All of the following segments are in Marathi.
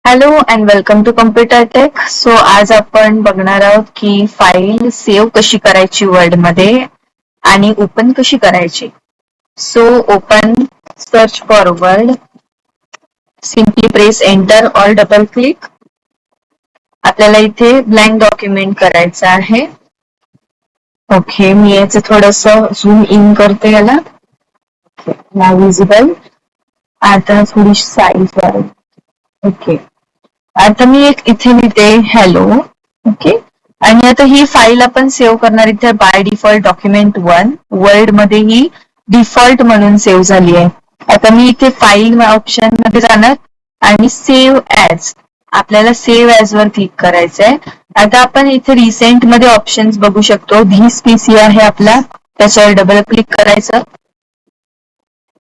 Hello and welcome to computer tech. So आज आपण बघणार आहोत की फाईल सेव्ह कशी करायची वर्डमध्ये आणि ओपन कशी करायची. So open, search for word, simply press enter और डबल क्लिक. आपल्याला इथे ब्लँक डॉक्युमेंट करायचं आहे. ओके, मी याचं थोडंसं झूम इन करते याला. नाव विजिबल. आता थोडीशी साईज वाढव. ओके, आता मी एक इथे लिहिते हॅलो. ओके, आणि आता ही फाईल आपण सेव्ह करणार इथे बाय डिफॉल्ट डॉक्युमेंट 1 वर्ड मध्ये ही डिफॉल्ट म्हणून सेव्ह झाली आहे. आता मी इथे फाईल ऑप्शन मध्ये जाणार आणि सेव्ह ॲज, आपल्याला सेव्ह ॲज वर क्लिक करायचं आहे. आता आपण इथे रिसेंट मध्ये ऑप्शन्स बघू शकतो. धिस पीसी आहे आपला, त्याच्यावर डबल क्लिक करायचं.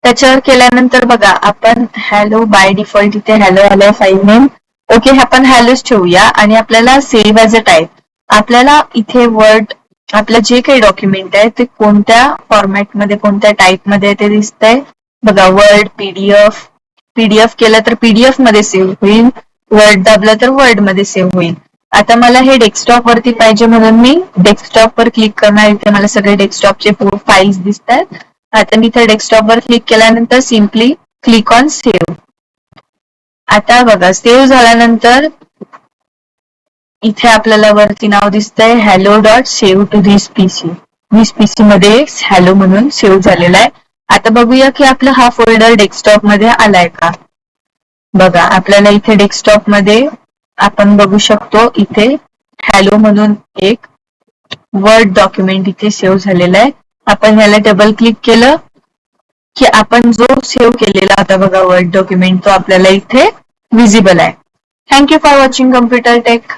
त्याच्यावर केल्यानंतर बघा आपण हॅलो बाय डिफॉल्ट इथे हॅलो आलाय फाईल नेम. ओके, आपण हॅलोच ठेवूया आणि आपल्याला सेव्ह ॲज अ टाईप, आपल्याला इथे वर्ड आपलं जे काही डॉक्युमेंट आहे ते कोणत्या फॉर्मॅटमध्ये कोणत्या टाईपमध्ये ते दिसतंय बघा. वर्ड, पीडीएफ केलं तर पीडीएफ मध्ये सेव्ह होईल, वर्ड दाबलं तर वर्ड मध्ये सेव्ह होईल. आता मला हे डेस्कटॉप वरती पाहिजे म्हणून मी डेस्कटॉप वर क्लिक करणार. इथे मला सगळे डेस्कटॉपचे फाईल्स दिसत आहेत. आता मी इथे डेस्कटॉप वर क्लिक केल्यानंतर सिम्पली क्लिक ऑन सेव्ह. आता बघा सेव्ह झाल्यानंतर इथे आपल्याला वरती नाव दिसतंय hello dot save to this PC. This PC मध्ये हॅलो म्हणून सेव्ह झालेला आहे. आता बघूया की आपला हा फोल्डर डेस्कटॉप मध्ये आलाय का. बघा आपल्याला इथे डेस्कटॉप मध्ये आपण बघू शकतो इथे हॅलो म्हणून एक वर्ड डॉक्युमेंट इथे सेव्ह झालेला आहे. आपण याला डबल क्लिक केलं की आपण जो सेव्ह केलेला होता बघा वर्ड डॉक्युमेंट तो आपल्याला इथे विजिबल आहे. Thank you for watching computer take.